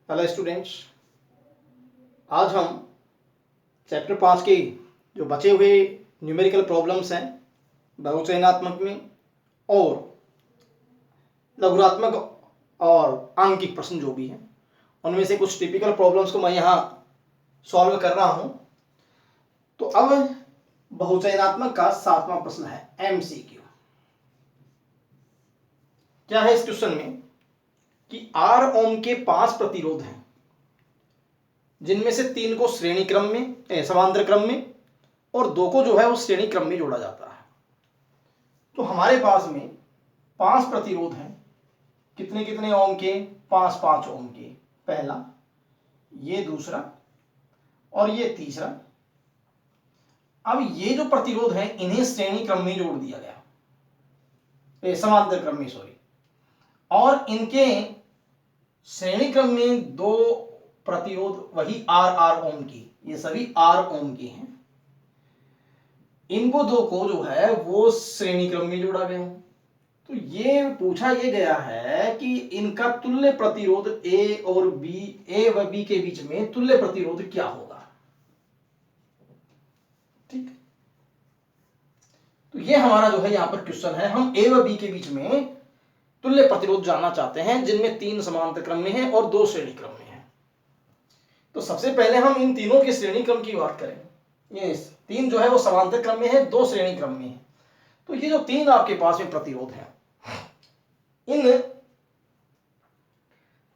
Hello students, आज हम chapter 5 के जो बचे हुए न्यूमेरिकल प्रॉब्लम्स हैं बहुचयनात्मक में और लघुरात्मक और आंकिक प्रश्न जो भी हैं उनमें से कुछ टिपिकल प्रॉब्लम्स को मैं यहाँ सॉल्व कर रहा हूँ। तो अब बहुचयनात्मक का 7वां प्रश्न है MCQ। क्या है इस क्वेश्चन में कि R ओम के 5 प्रतिरोध हैं जिनमें से 3 को श्रेणी क्रम में समांतर क्रम में और 2 को जो है वो श्रेणी क्रम में जोड़ा जाता है। तो हमारे पास में 5 प्रतिरोध हैं। कितने कितने ओम के? 5 ओम के। पहला, ये दूसरा और ये तीसरा। अब ये जो प्रतिरोध हैं इन्हें श्रेणी क्रम में जोड़ दिया गया, समांतर क्रम में, सॉरी। और इनके श्रेणी क्रम में 2 प्रतिरोध वही R ओम की, ये सभी R ओम के हैं। इनको 2 को जो है वो श्रेणी क्रम में जोड़ा गया। तो ये पूछा ये गया है कि इनका तुल्य प्रतिरोध A और B, A व B के बीच में तुल्य प्रतिरोध क्या होगा। ठीक, तो ये हमारा जो है यहां पर क्वेश्चन है। हम A व B के बीच में तुल्य प्रतिरोध जानना चाहते हैं जिनमें 3 समांतर क्रम में है और 2 श्रेणी क्रम में है। तो सबसे पहले हम इन तीनों के श्रेणी क्रम की बात करें। ये 3 जो है वो समांतर क्रम में है, 2 श्रेणी क्रम में है। तो ये जो 3 आपके पास में प्रतिरोध है इन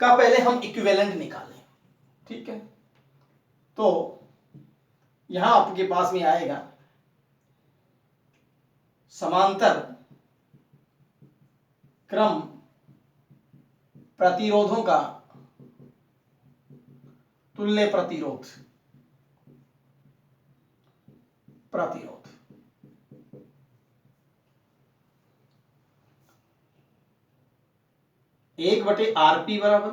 का पहले हम इक्विवेलेंट निकालें। ठीक है, तो यहां आपके पास में आएगा समांतर क्रम प्रतिरोधों का तुल्य प्रतिरोध प्रतिरोध 1/RP बराबर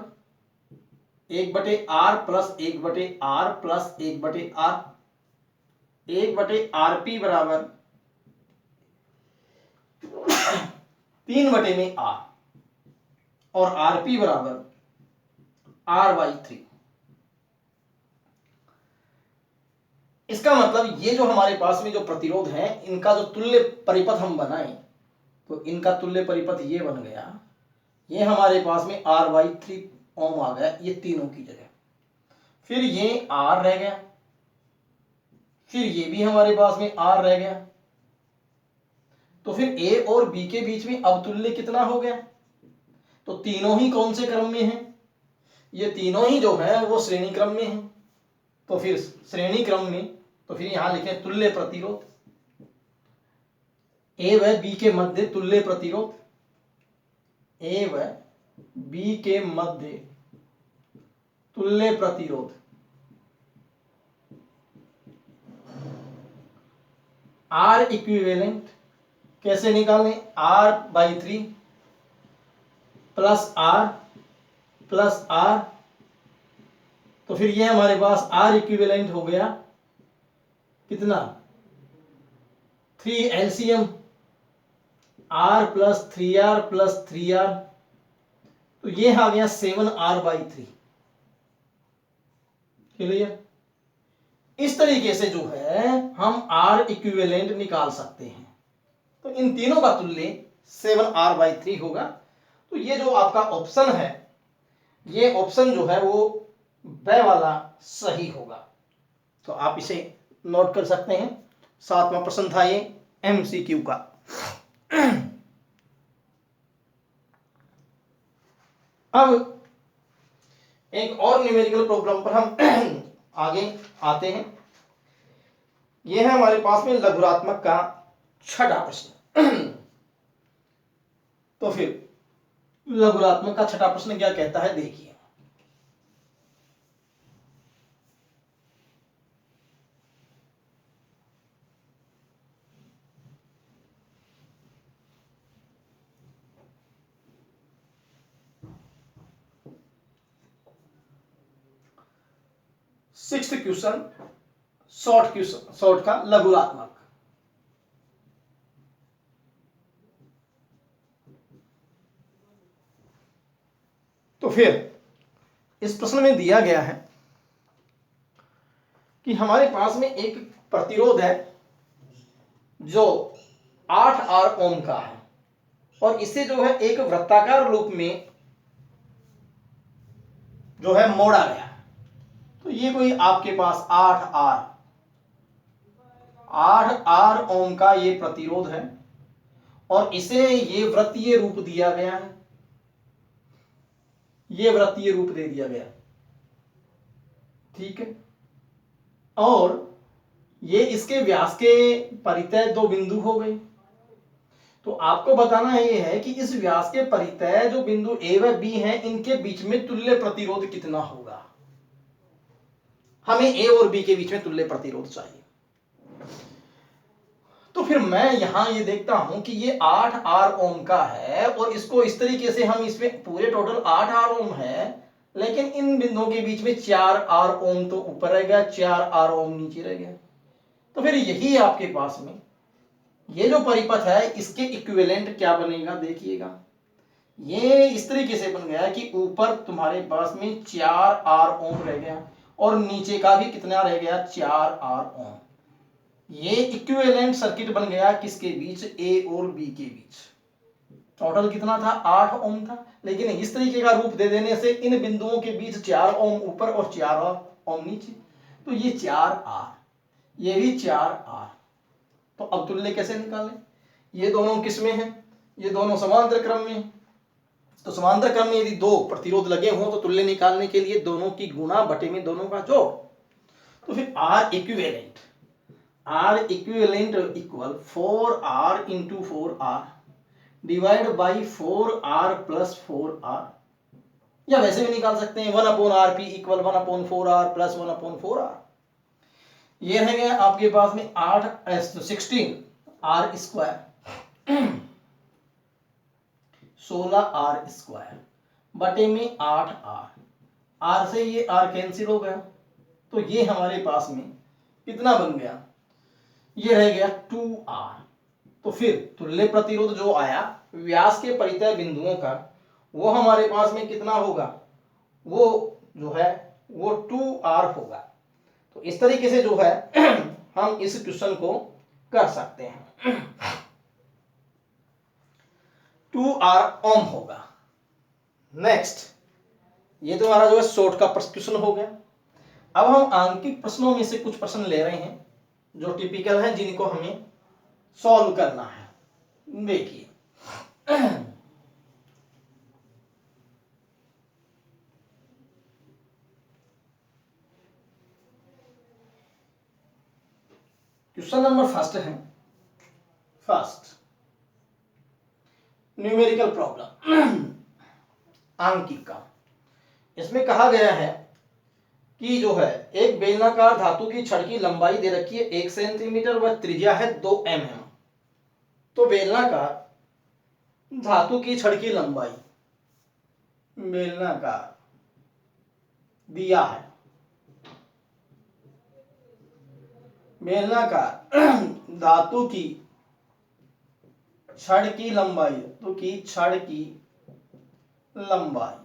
1/R plus 1/R plus 1/R। 1/RP बराबर 3/R और RP बराबर R/3। इसका मतलब ये जो हमारे पास में जो प्रतिरोध है इनका जो तुल्य परिपथ हम बनाएं तो इनका तुल्य परिपथ ये बन गया। ये हमारे पास में R/3 ओम आ गया, ये तीनों की जगह। फिर ये R रह गया, फिर ये भी हमारे पास में R रह गया। तो फिर A और B के बीच में अब तुल्य कितना हो गया? तो तीनों ही कौन से क्रम में हैं? ये तीनों ही जो है वो श्रेणी क्रम में हैं। तो फिर श्रेणी क्रम में, तो फिर यहां लिखें तुल्य प्रतिरोध। A व B के मध्य तुल्य प्रतिरोध, A व B के मध्य तुल्य प्रतिरोध R इक्विवेलेंट कैसे निकालें? R/3 plus R plus R। तो फिर ये हमारे पास R इक्विवेलेंट हो गया कितना? 3 LCM, R plus 3R plus 3R। तो ये आ गया 7R/3। क्लियर? इस तरीके से जो है हम R इक्विवेलेंट निकाल सकते हैं। तो इन तीनों का तुल्य 7R/3 होगा। तो ये जो आपका ऑप्शन है, ये ऑप्शन जो है वो ब वाला सही होगा। तो आप इसे नोट कर सकते हैं। 7वां प्रश्न था ये MCQ का। अब एक और न्यूमेरिकल प्रॉब्लम पर हम आगे आते हैं। यह है हमारे पास में लघुरात्मक का 6वां प्रश्न। तो फिर लघुरात्मक का 6वां प्रश्न क्या कहता है, देखिए। सिक्स्थ क्वेश्चन, शॉर्ट का लघुरात्मक। तो फिर इस प्रश्न में दिया गया है कि हमारे पास में एक प्रतिरोध है जो 8 आर ओम का है और इसे जो है एक वृत्ताकार रूप में जो है मोड़ा गया। तो ये कोई आपके पास 8 आर ओम का ये प्रतिरोध है और इसे ये वृत्तीय रूप दिया गया है, ये वृत्तीय रूप दे दिया गया, ठीक है। और ये इसके व्यास के परितय 2 बिंदु हो गए। तो आपको बताना ये है कि इस व्यास के परितय जो बिंदु ए व बी हैं, इनके बीच में तुल्य प्रतिरोध कितना होगा। हमें ए और बी के बीच में तुल्य प्रतिरोध चाहिए। तो फिर मैं यहां ये देखता हूं कि ये 8 आर ओम का है और इसको इस तरीके से हम इसमें पूरे टोटल 8 आर ओम है, लेकिन इन बिंदुओं के बीच में 4 आर ओम तो ऊपर रह गया, 4 आर ओम नीचे रह गया। तो फिर यही आपके पास में ये जो परिपथ है इसके इक्विवेलेंट क्या बनेगा, देखिएगा। ये इस तरीके से बन गया कि ऊपर तुम्हारे पास में 4 आर ओम रह गया और नीचे का भी कितना रह गया, 4 आर ओम। ये इक्विवेलेंट सर्किट बन गया किसके बीच, ए और बी के बीच। टोटल कितना था, 8 ओम था, लेकिन इस तरीके का रूप दे देने से इन बिंदुओं के बीच 4 ओम ऊपर और 4 ओम नीचे। तो ये 4 आर, ये भी 4 आर। तो अब तुल्य कैसे निकालें, ये दोनों किस में हैं, ये दोनों समांतर क्रम में। तो समांतर क्रम में यदि 2 प्रतिरोध लगे हों तो तुल्य निकालने के लिए दोनों की गुणा बटे में दोनों का जोड़। तो फिर r equivalent equal 4r into 4r divide by 4r plus 4r, या वैसे भी निकाल सकते हैं 1/rp equal 1/4r plus 1/4r। ये रह गया आपके पास में 16r स्क्वायर 16r स्क्वायर बटे में 8r। r से ये r कैंसिल हो गया, तो ये हमारे पास में कितना बन गया, ये रह गया 2r। तो फिर तुल्य प्रतिरोध जो आया व्यास के परितय बिंदुओं का, वो हमारे पास में कितना होगा, वो जो है वो 2r होगा। तो इस तरीके से जो है हम इस क्वेश्चन को कर सकते हैं। 2r ओम होगा। नेक्स्ट, ये तो हमारा जो है शॉर्ट का क्वेश्चन हो गया। अब हम आंकिक प्रश्नों में से कुछ प्रश्न ले रहे हैं जो टिपिकल है, जिनको हमें सॉल्व करना है। देखिए, क्वेश्चन नंबर फर्स्ट है, फर्स्ट न्यूमेरिकल प्रॉब्लम आंकिक का। इसमें कहा गया है कि जो है एक बेलनाकार धातु की छड़ की लंबाई दे रखी है 1 सेंटीमीटर व त्रिज्या है 2 mm। तो बेलनाकार धातु की छड़ की लंबाई, बेलनाकार दिया है, बेलनाकार धातु की छड़ की लंबाई, तो की छड़ की लंबाई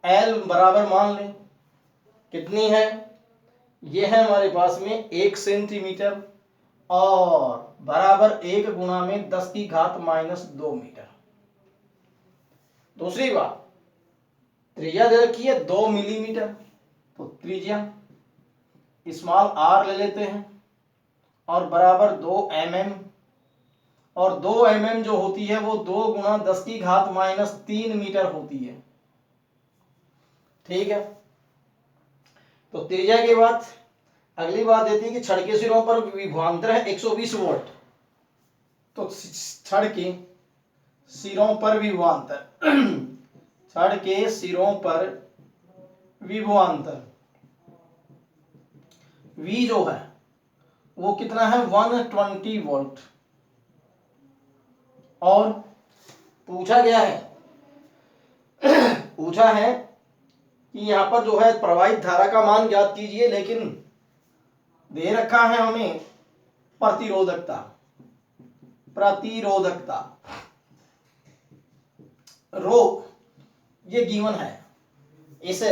L बराबर मान लें कितनी है, ये है हमारे पास में 1 सेंटीमीटर और बराबर 1 गुणा में 10 की घात -2 मीटर। दूसरी बात, त्रिज्या दे रखी है 2 मिलीमीटर, तो त्रिज्या स्मॉल r ले लेते हैं और बराबर 2 mm, और 2 mm जो होती है वो 2 गुणा 10 की घात -3 मीटर होती है, ठीक है। तो त्रिज्या के बाद अगली बात देती है कि छड़ के सिरों पर विभवांतर है 120 वोल्ट। तो छड़ के सिरों पर विभवांतर छड़ के सिरों पर विभवांतर V जो है वो कितना है 120 वोल्ट। और पूछा गया है पूछा है कि यहां पर जो है प्रवाहित धारा का मान ज्ञात कीजिए, लेकिन दे रखा है हमें प्रतिरोधकता, रो ये गिवन है। इस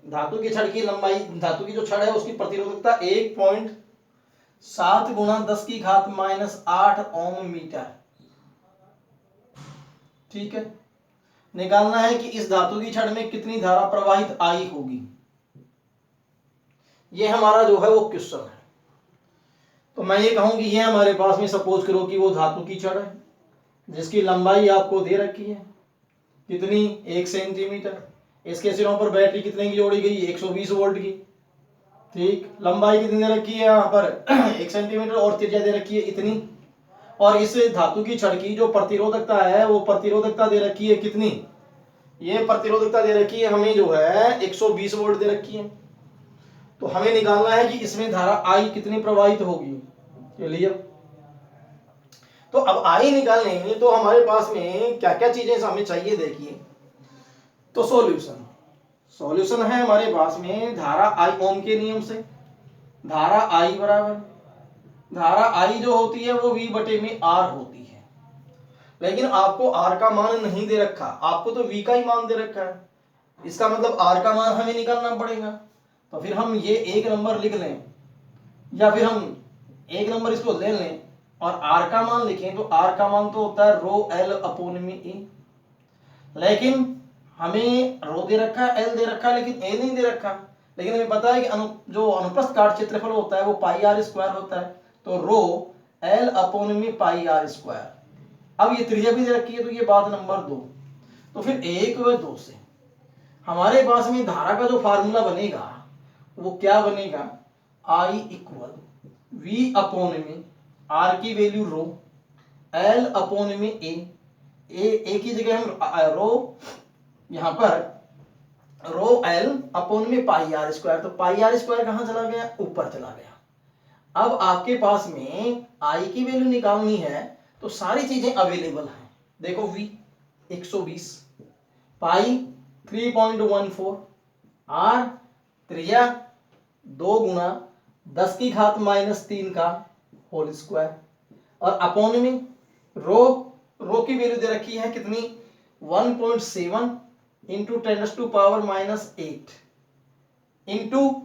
धातु की छड़ की लंबाई, धातु की जो छड़ है उसकी प्रतिरोधकता 1.7 गुणा 10 की घात -8 ओम मीटर। ठीक है, निकालना है कि इस धातु की छड़ में कितनी धारा प्रवाहित आई होगी। ये हमारा जो है वो क्वेश्चन है। तो मैं ये कहूं कि ये हमारे पास में सपोज करो कि वो धातु की छड़ है जिसकी लंबाई आपको दे रखी है कितनी, 1 सेंटीमीटर। इसके सिरों पर बैटरी कितने की जोड़ी गई, 120 वोल्ट की। ठीक, लंबाई कितनी दे रखी है यहाँ पर 1 सेंटीमीटर और त्रिज्या दे रखी है इतनी। और इस धातु की छड़ की जो प्रतिरोधकता है वो प्रतिरोधकता दे रखी है कितनी, ये प्रतिरोधकता दे रखी है हमें जो है 120 वोल्ट दे रखी है। तो हमें निकालना है कि इसमें धारा आई कितनी प्रवाहित होगी। चलिए, तो अब आई निकालने तो हमारे पास में क्या क्या चीजें हमें चाहिए, देखिए। तो सॉल्यूशन है हमारे पास में धारा आई ओम के नियम से, धारा आई बराबर, धारा आई जो होती है वो V बटे में R होती है। लेकिन आपको R का मान नहीं दे रखा, आपको तो V का ही मान दे रखा है। इसका मतलब R का मान हमें निकालना पड़ेगा। तो फिर हम ये 1 नंबर लिख लें या फिर हम 1 नंबर इसको ले लें और R का मान लिखें। तो R का मान तो होता है रो L अपॉन में E, लेकिन हमें रो दे रखा है, L दे रखा है, लेकिन A नहीं दे रखा। लेकिन हमें पता है कि जो अनुप्रस्थ काट क्षेत्रफल होता है वो पाई R स्क्वायर होता है। तो रो L अपॉन में पाई R स्क्वायर। अब ये त्रिज्या भी दे रखी है तो ये बात नंबर 2। तो फिर 1 व 2 से हमारे पास में धारा का जो फार्मूला बनेगा वो क्या बनेगा, I इक्वल V अपॉन में R की वैल्यू रो, L अपॉन में A की जगह हम रो, यहां पर रो L अपॉन में पाई R स्क्वायर। तो पाई R स्क्वायर कहां चला गया, ऊपर चला गया। अब आपके पास में I की वैल्यू निकालनी है तो सारी चीजें अवेलेबल हैं। देखो V 120, पाई 3.14, R त्रिज्या 2 गुना 10 की घात -3 का होल स्क्वायर, और अपॉन में रो की वैल्यू दे रखी है कितनी, 1.7 इंटू 10⁻⁻8 इंटू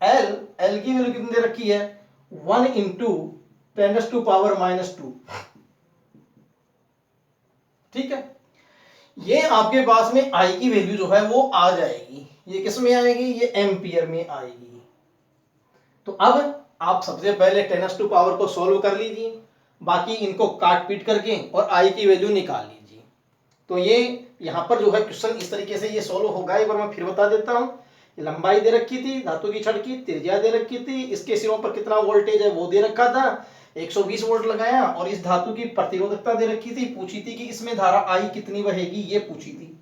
L की वैल्यू कितनी दे रखी है, 1 इंटू 10⁻⁻2। ठीक है, ये आपके पास में I की वैल्यू जो है वो आ जाएगी। ये किस में आएगी, ये एम्पियर में आएगी। तो अब आप सबसे पहले 10⁻⁻ को सॉल्व कर लीजिए, बाकी इनको काट पीट करके और I की वैल्यू निकाल लीजिए। तो ये यहाँ पर जो है क्वेश्चन इस तरीके से ये सॉल्व होगा। एक बार मैं फिर बता देता हूँ। लंबाई दे रखी थी धातु की छड़ की, त्रिज्या दे रखी थी, इसके सिरों पर कितना वोल्टेज है वो दे रखा था, 120 वोल्ट लगाया, और इस धातु की प्रतिरोधकता दे रखी थी, पूछी थी कि इसमें धारा आई कितनी बहेगी, ये पूछी थी।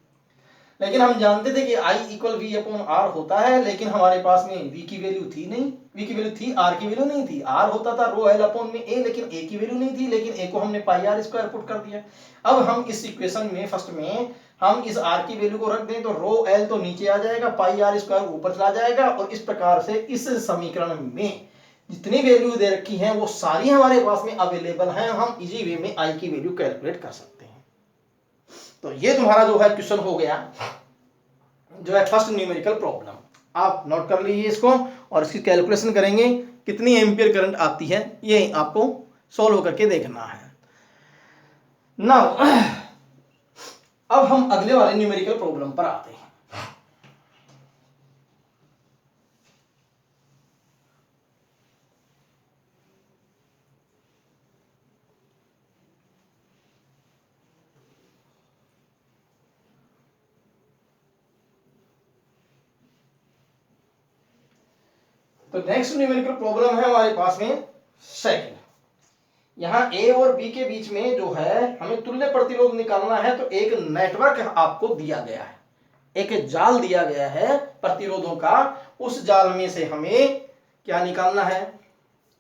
लेकिन हम जानते थे कि I equal V upon R होता है, लेकिन हमारे पास में V की वैल्यू थी नहीं, V की वैल्यू थी, R की वैल्यू नहीं थी। R होता था रो L अपॉन में A, लेकिन A की वैल्यू नहीं थी, लेकिन A को हमने पाई R स्क्वायर पुट कर दिया। अब हम इस इक्वेशन में फर्स्ट में हम इस R की वैल्यू को रख दें तो रो L तो नीचे आ जाएगा, पाई R स्क्वायर ऊपर चला जाएगा, और इस प्रकार से इस समीकरण में जितनी वैल्यू दे रखी है वो सारी हमारे पास में अवेलेबल हैं। हम इजी वे में I की वैल्यू कैलकुलेट कर सकते हैं। तो ये तुम्हारा जो है क्वेश्चन हो गया, जो है फर्स्ट न्यूमेरिकल प्रॉब्लम। आप नोट कर लीजिए इसको और इसकी कैलकुलेशन करेंगे, कितनी एम्पियर करंट आती है ये आपको सॉल्व करके देखना है। नाउ अब हम अगले वाले न्यूमेरिकल प्रॉब्लम पर आते हैं। तो नेक्स्ट न्यूमेरिकल प्रॉब्लम है हमारे पास में सेकंड। यहां ए और बी के बीच में जो है हमें तुल्य प्रतिरोध निकालना है। तो एक नेटवर्क आपको दिया गया है, एक जाल दिया गया है प्रतिरोधों का, उस जाल में से हमें क्या निकालना है,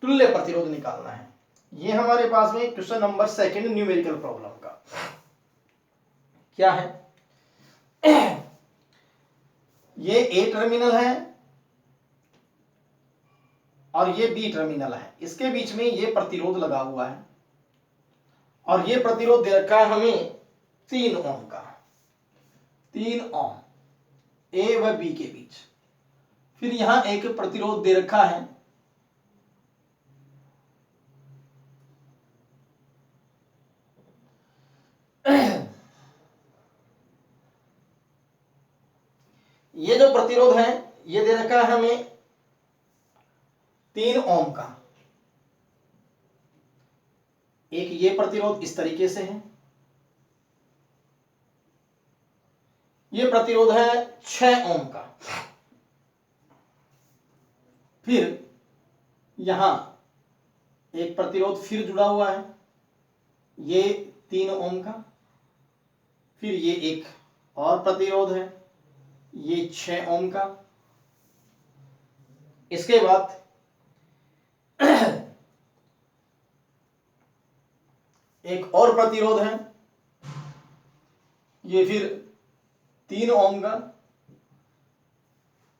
तुल्य प्रतिरोध निकालना है। ये हमारे पास में question number second numerical problem का क्या है। ये ए टर्मिनल है और ये बी टर्मिनल है, इसके बीच में ये प्रतिरोध लगा हुआ है, और ये प्रतिरोध दे रखा है हमें 3 ओम का, 3 ओम। ए व बी के बीच। फिर यहां एक प्रतिरोध दे रखा है, ये जो प्रतिरोध है ये दे रखा है हमें 3 ओम का। एक ये प्रतिरोध इस तरीके से है, ये प्रतिरोध है 6 ओम का। फिर यहां एक प्रतिरोध फिर जुड़ा हुआ है, ये 3 ओम का। फिर ये एक और प्रतिरोध है, ये 6 ओम का। इसके बाद एक और प्रतिरोध है, ये फिर 3 ओम का।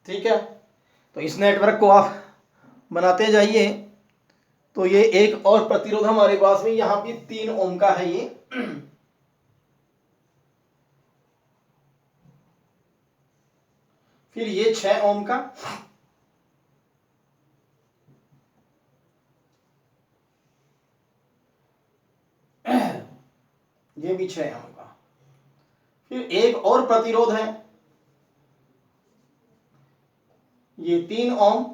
ठीक है, तो इस नेटवर्क को आप बनाते जाइए। तो ये एक और प्रतिरोध हमारे पास में यहां भी 3 ओम का है ये। फिर ये 6 ओम का। ये भी 6 ओम का। फिर एक और प्रतिरोध है, ये 3 ओम।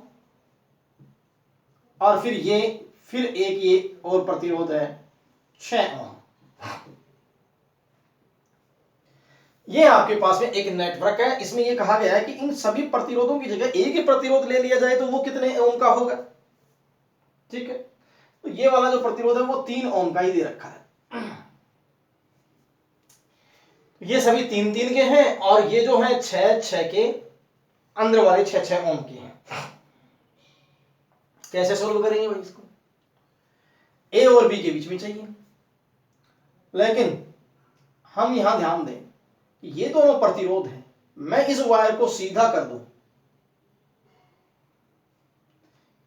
और फिर एक ये और प्रतिरोध है 6 ओम। ये आपके पास में एक नेटवर्क है। इसमें ये कहा गया है कि इन सभी प्रतिरोधों की जगह एक ही प्रतिरोध ले लिया जाए तो वो कितने ओम का होगा। ठीक है, तो ये वाला जो प्रतिरोध है वो 3 ओम का ही दे रखा है। ये सभी 3 के हैं और ये जो है 6 के अंदर वाले 6 ओम के हैं। कैसे सोल्व करेंगे भाई इसको? ए और बी के बीच में चाहिए, लेकिन हम यहां ध्यान दें कि ये दोनों प्रतिरोध हैं। मैं इस वायर को सीधा कर दूं,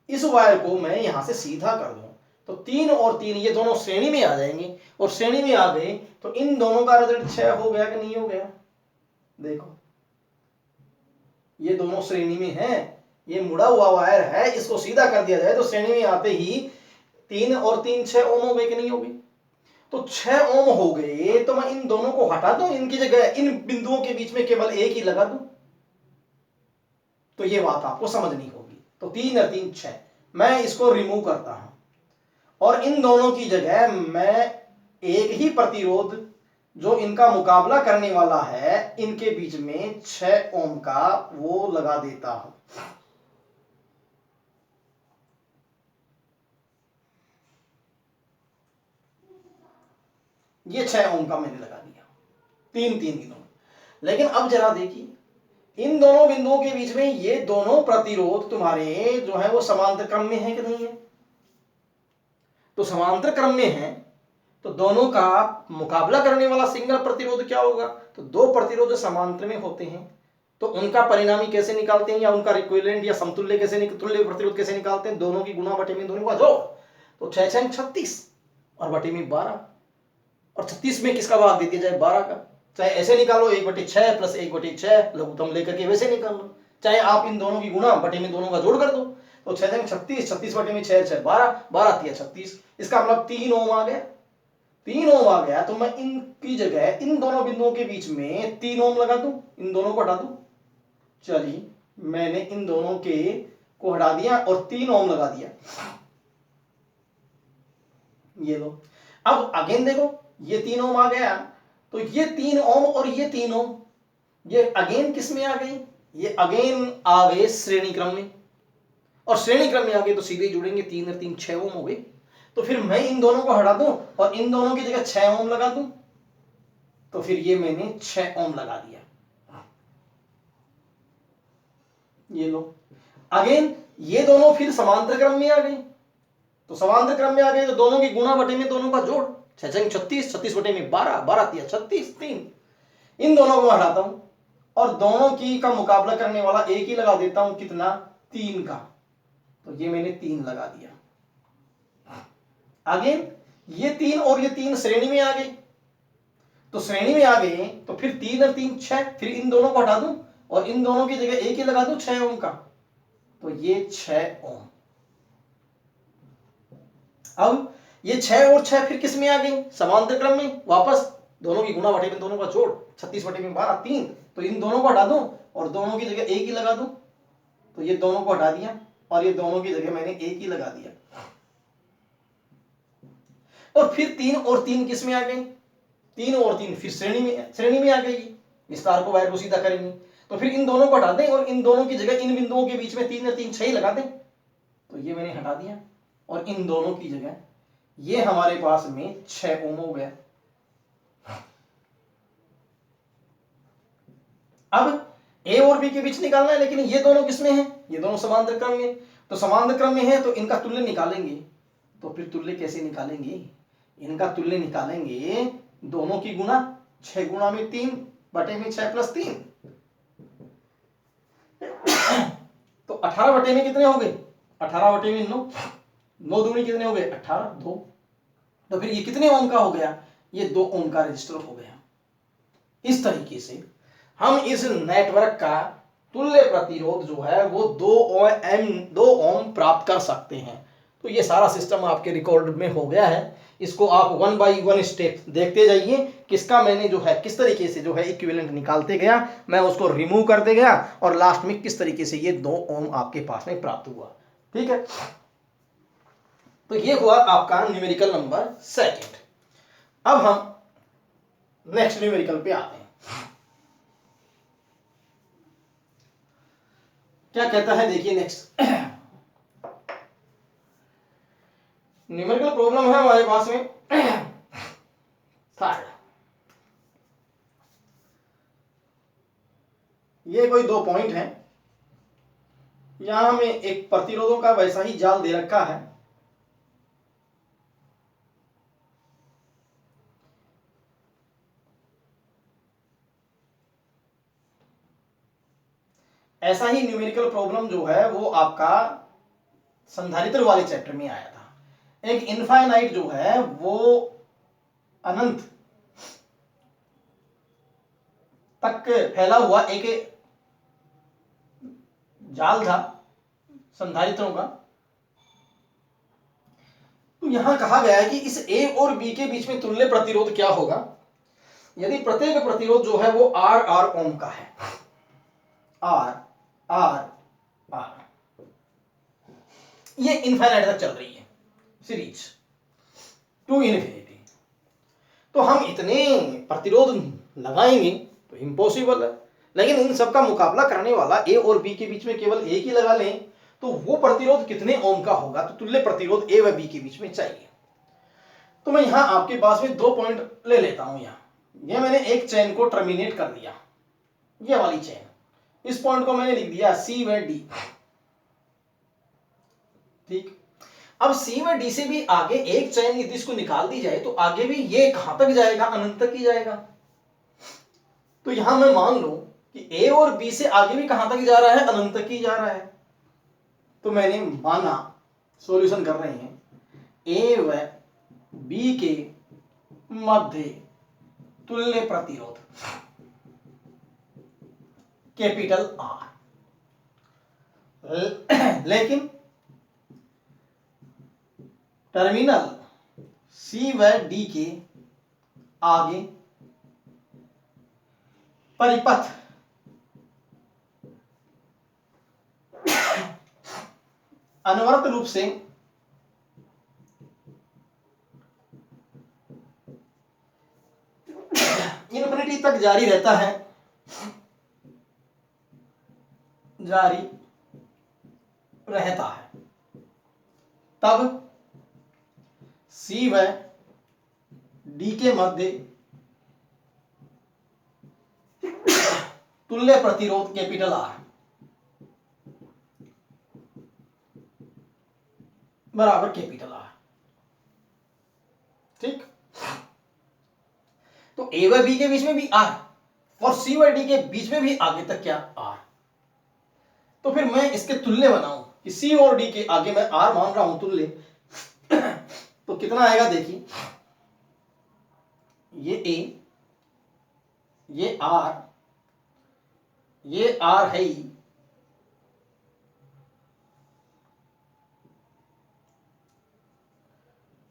इस वायर को मैं यहां से सीधा कर दूं तो 3 और 3 ये दोनों श्रेणी में आ जाएंगे, और श्रेणी में आ गए तो इन दोनों का रिजल्ट 6 हो गया कि नहीं हो गया? देखो, ये दोनों श्रेणी में है, ये मुड़ा हुआ वायर है, इसको सीधा कर दिया जाए तो श्रेणी में आते ही 3 और 3 6 ओम हो गए कि नहीं हो गए? तो 6 ओम हो गए तो मैं इन दोनों को हटा दूं, इनकी जगह इन बिंदुओं के बीच में केवल एक ही लगा दूं। तो ये बात आपको समझनी होगी। तो 3 और 3 6, मैं इसको रिमूव करता हूं और इन दोनों की जगह मैं एक ही प्रतिरोध जो इनका मुकाबला करने वाला है इनके बीच में 6 ओम का वो लगा देता हूं। ये 6 ओम का मैंने लगा दिया, 3 3 की दोनों। लेकिन अब जरा देखिए, इन दोनों बिंदुओं के बीच में ये दोनों प्रतिरोध तुम्हारे जो है वो समांतर क्रम में है कि नहीं है? तो समांतर क्रम में है तो दोनों का मुकाबला करने वाला सिंगल प्रतिरोध क्या होगा? तो दो प्रतिरोध जो समांतर में होते हैं तो उनका परिणामी कैसे निकालते हैं, या उनका इक्विवेलेंट या समतुल्य कैसे, तुल्य प्रतिरोध कैसे निकालते हैं? दोनों की गुणा बटे में दोनों का जोड़। तो 6 6 36 और बटे में 12, और 36 में किसका भाग दे दिया जाए? 12 का। चाहे ऐसे निकालो 1/6 प्लस 1/6 लघुत्तम लेकर के वैसे निकाल लो, चाहे आप इन दोनों की गुणा बटे में दोनों का जोड़ कर दो। तो 6 6 36, 36 बटे में 6 6 12, 12 3 36, इसका मतलब 3 ओम आ गया। 3 ओम आ गया तो मैं इनकी जगह इन दोनों बिंदुओं के बीच में 3 ओम लगा दूं, इन दोनों को हटा दूं। चलिए, मैंने इन दोनों के को हटा दिया और 3 ओम लगा दिया। ये लो, अब अगेन देखो, ये 3 ओम आ गया तो ये 3 ओम और ये 3 ओम ये अगेन किस में आ गई? ये अगेन आ गए श्रेणी क्रम में, और श्रेणी क्रम में आ गए तो सीधे जुड़ेंगे। 3 और 3 6 ओम हो गए। तो फिर मैं इन दोनों को हटा दूं और इन दोनों की जगह 6 ओम लगा दूं, तो फिर ये मैंने 6 ओम लगा दिया। ये लो, अगेन ये दोनों फिर समांतर क्रम में आ गए। तो समांतर क्रम में आ गए तो दोनों की गुणा बटे में दोनों का जोड़। 6 6 36, 36 बटे में 12, 12 3 36, 3। इन दोनों को हटाता हूं और दोनों की का मुकाबला करने वाला एक ही लगा देता हूं, कितना? 3 का। तो ये मैंने 3 लगा दिया। अगेन ये 3 और ये 3 श्रेणी में आ गए, तो श्रेणी में आ गए तो फिर 3 और 3 6, फिर इन दोनों को हटा दूं और इन दोनों की जगह एक ही लगा दूं 6 ओम का, तो ये 6 ओम। अब ये 6 और 6 फिर किस में आ गई, समांतर क्रम में वापस, दोनों की गुणा बटे में दोनों का जोड़, 36 बटे में 12 3, तो इन दोनों को हटा दूं और दोनों की जगह एक ही लगा दूं, तो ये दोनों को हटा दिया और ये दोनों की जगह मैंने एक ही लगा दिया। और फिर 3 और 3 किस में आ गई, 3 और 3 फिर श्रेणी में आ गई, विस्तार को वायर को सीधा करेंगे, तो फिर इन दोनों को हटा दें और इन दोनों की जगह इन बिंदुओं के बीच में 3 और 3 6 लगा दें, तो ये मैंने हटा दिया और इन दोनों की जगह ये हमारे पास में 6 ओम हो गया। अब ए और बी के बीच निकालना है, लेकिन ये दोनों किसमें हैं, ये दोनों समांतर क्रम में, तो समांतर क्रम में है तो इनका तुल्य निकालेंगे। तो फिर तुल्य कैसे निकालेंगे, इनका तुल्य निकालेंगे दोनों की गुणा, 6 गुणा में 3 बटे में 6 प्लस 3, तो 18 बटे में कितने हो गए, 18 बटे में 9, 9 दूनी कितने हो गए 18 2, तो फिर ये कितने ओम का हो गया, ये 2 ओम का रजिस्टर हो गया। इस तरीके से हम इस नेटवर्क का तुल्य प्रतिरोध जो है वो 2 ओम प्राप्त कर सकते हैं। तो ये सारा सिस्टम आपके रिकॉर्ड में हो गया है, इसको आप 1 बाई 1 स्टेप देखते जाइए, किसका मैंने जो है किस तरीके से जो है इक्विवेलेंट निकालते गया, मैं उसको रिमूव करते गया और लास्ट में किस तरीके से ये 2 ओम आपके पास में प्राप्त हुआ। ठीक है, तो ये हुआ आपका न्यूमेरिकल नंबर 2। अब हम नेक्स्ट न्यूमेरिकल पे आते हैं। क्या कहता है देखिए नेक्स्ट न्यूमेरिकल प्रॉब्लम है हमारे पास में 3rd। ये कोई 2 पॉइंट है, यहां हमें एक प्रतिरोधों का वैसा ही जाल दे रखा है, ऐसा ही न्यूमेरिकल प्रॉब्लम जो है वो आपका संधारित्र वाले चैप्टर में आया था। एक इनफाइनाइट जो है वो अनंत तक फैला हुआ एक जाल था संधारित्रों का। तो यहां कहा गया है कि इस ए और बी के बीच में तुल्य प्रतिरोध क्या होगा यदि प्रत्येक प्रतिरोध जो है वो R ओम का है, R ये इनफाइनाइट तक चल रही है सीरीज टू इन्फिनिटी, तो हम इतने प्रतिरोध लगाएंगे तो इम्पॉसिबल है, लेकिन इन सब का मुकाबला करने वाला ए और बी के बीच में केवल एक ही लगा लें तो वो प्रतिरोध कितने ओम का होगा, तो तुल्य प्रतिरोध ए व बी के बीच में चाहिए। तो मैं यहां आपके पास में 2 पॉइंट ले लेता हूं, यह मैंने एक चेन को टर्मिनेट कर दिया, ये वाली चेन, इस पॉइंट को मैंने लिख दिया सी व डी। ठीक, अब सी व डी से भी आगे एक चेन यदि इसको निकाल दी जाए तो आगे भी ये कहां तक जाएगा, अनंत तक ही जाएगा। तो यहां मैं मान लूं कि ए और बी से आगे भी कहां तक जा रहा है, अनंत तक ही जा रहा है। तो मैंने माना, सॉल्यूशन कर रहे हैं, ए व बी के मध्य तुल्य प्रतिरोध कैपिटल आर, लेकिन टर्मिनल सी व डी के आगे परिपथ अनवरत रूप से इन्फिनिटी तक जारी रहता है, तब सी व डी के मध्य तुल्य प्रतिरोध कैपिटल आर बराबर कैपिटल आर। ठीक, तो ए व बी के बीच में भी आर और सी व डी के बीच में भी आगे तक क्या, आर। तो फिर मैं इसके तुल्य बनाऊं कि सी और डी के आगे मैं आर मान रहा हूं तुल्य, तो कितना आएगा देखिए, ये ए, ये आर ये आर है ही,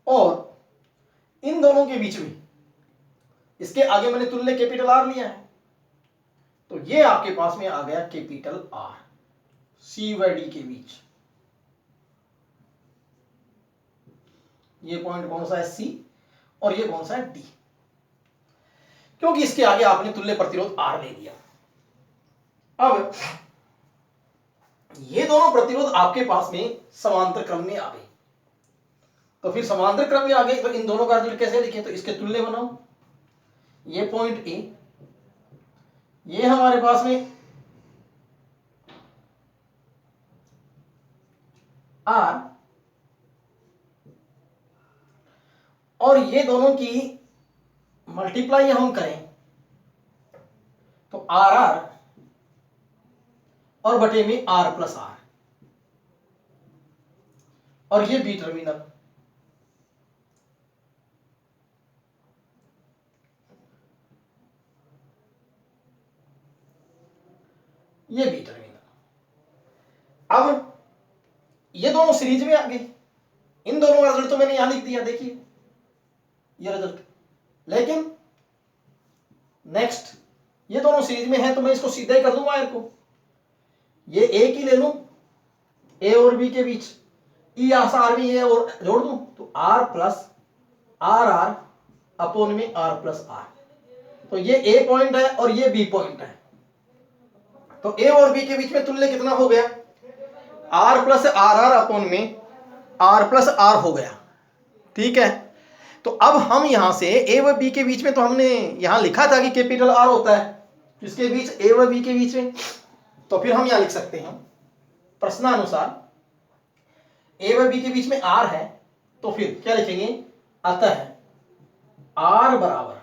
और इन दोनों के बीच में इसके आगे मैंने तुल्य कैपिटल आर लिया है, तो ये आपके पास में आ गया कैपिटल आर सी व डी के बीच। ये पॉइंट कौन सा है, सी, और ये कौन सा है, डी, क्योंकि इसके आगे आपने तुल्य प्रतिरोध आर ले लिया। अब ये दोनों प्रतिरोध आपके पास में समांतर क्रम में आ गए, तो फिर समांतर क्रम में आ गए तो इन दोनों का रिजल्ट कैसे लिखें, तो इसके तुल्य बनाओ। ये पॉइंट ए, ये हमारे पास में आर, और ये दोनों की मल्टीप्लाई हम करें तो आर आर और बटे में आर प्लस आर, और ये बी टर्मिनल, ये बी टर्मिनल। अब ये दोनों सीरीज में आ गए, इन दोनों का रिजल्ट तो मैंने यहां लिख दिया, देखिए ये रिजल्ट। लेकिन नेक्स्ट ये दोनों सीरीज में है तो मैं इसको सीधा ही कर दूं वायर को, ये ए की ले लूं, ए और बी के बीच ई आर भी है और जोड़ दूं तो r plus are are upon में आर प्लस आर, तो ये ए पॉइंट है और ये बी पॉइंट है, तो ए और बी के बीच में तुल्य कितना हो गया, r plus are are upon में आर प्लस आर हो गया। ठीक है, तो अब हम यहां से ए व बी के बीच में, तो हमने यहां लिखा था कि कैपिटल आर होता है किसके बीच, ए व बी के बीच में, तो फिर हम यहां लिख सकते हैं प्रश्नानुसार ए व बी के बीच में आर है, तो फिर क्या लिखेंगे, अतः आर बराबर,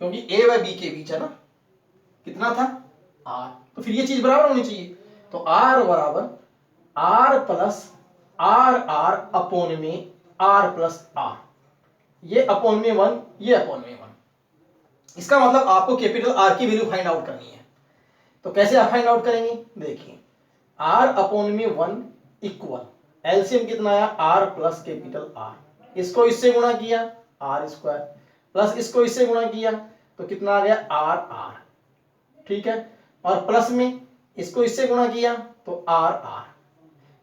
क्योंकि ए व बी के बीच है ना, कितना था आर, तो फिर ये चीज बराबर होनी चाहिए, तो आर बराबर r plus are are upon में आर प्लस आर, ये अपोन में 1, ये अपोन में 1। इसका मतलब आपको कैपिटल आर की वैल्यू फाइंड आउट करनी है, तो कैसे आप फाइंड आउट करेंगे, देखिए आर अपोन में 1 इक्वल एलसीएम कितना आया, आर प्लस कैपिटल आर, इसको इससे गुणा किया आर स्क्वायर, प्लस इसको इससे गुणा किया तो कितना आ गया आर आर, ठीक है, और प्लस में इसको इससे गुणा किया तो आर आर।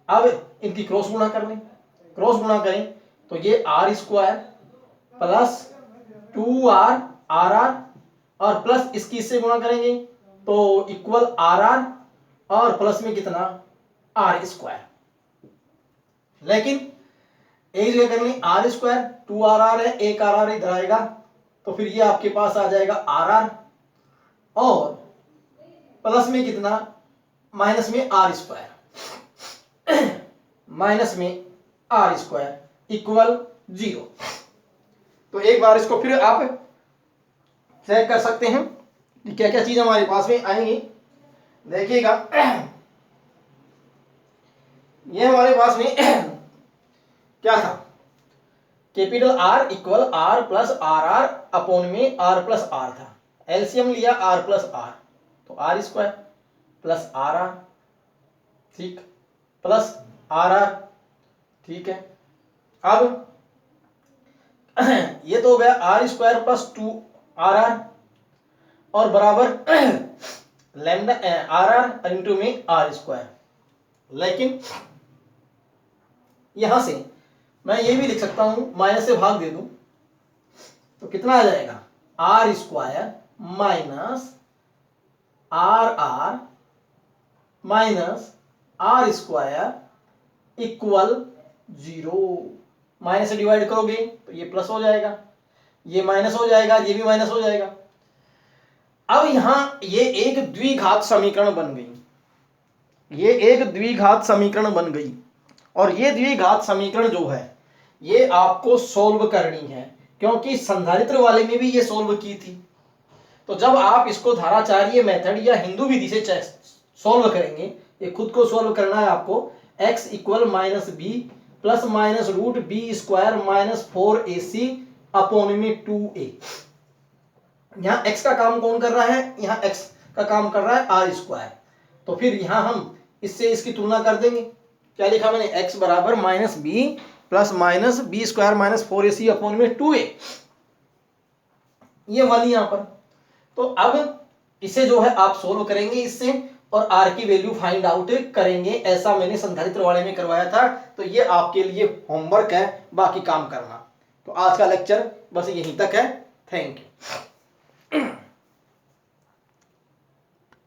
अब इनकी क्रॉस गुणा कर लें, क्रॉस गुणा करें तो ये r square plus 2r r are, और प्लस इसकी इससे गुणा करेंगे तो इक्वल आर आर, और प्लस में कितना आर स्क्वायर। लेकिन एक जगह कर लें आर स्क्वायर, 2r है, एक आर आर इधर आएगा, तो फिर ये आपके पास आ जाएगा आर आर, और प्लस में कितना माइनस में आर स्क्वायर, माइनस में आर स्क्वायर इक्वल 0। तो एक बार इसको फिर आप चेक कर सकते हैं कि क्या क्या चीज हमारे पास में आएंगी। देखिएगा ये हमारे पास में क्या था, capital R equal R plus are are upon में आर प्लस आर था, एलसीएम लिया आर प्लस आर, तो R square plus are R, ठीक, प्लस आर आर, ठीक है। अब ये तो हो गया R square plus 2 R are, और बराबर लैम्डा आर आर इंटू में आर स्क्वायर। लेकिन यहां से मैं ये भी लिख सकता हूं, माइनस से भाग दे दूं तो कितना आ जाएगा, R square minus R R minus R square equal 0। Minus से डिवाइड करोगे तो ये प्लस हो जाएगा, ये माइनस हो जाएगा, ये भी माइनस हो जाएगा। अब यहां ये एक द्विघात समीकरण बन गई, ये एक द्विघात समीकरण बन गई, और ये द्विघात समीकरण जो है ये आपको सोल्व करनी है, क्योंकि संधारित्र वाले में भी ये सोल्व की थी। तो जब आप इसको धाराचार्य मेथड या हिंदू विधि से सोल्व करेंगे, ये खुद को सोल्व करना है आपको, x equal minus B plus minus root B square minus 4ac upon में 2a। यहां x का काम कौन कर रहा है, यहां x का काम कर रहा है आर स्क्वायर। तो फिर यहाँ हम इससे इसकी तुलना कर देंगे। क्या लिखा मैंने, x बराबर minus B plus minus B square minus 4ac upon में 2a, ये वाली यहाँ पर। तो अब इसे जो है आप सोल्व करेंगे इससे और r की वैल्यू फाइंड आउट करेंगे। ऐसा मैंने संधारित्र वाले में करवाया था, तो ये आपके लिए होमवर्क है, बाकी काम करना। तो आज का लेक्चर बस यहीं तक है। Thank you.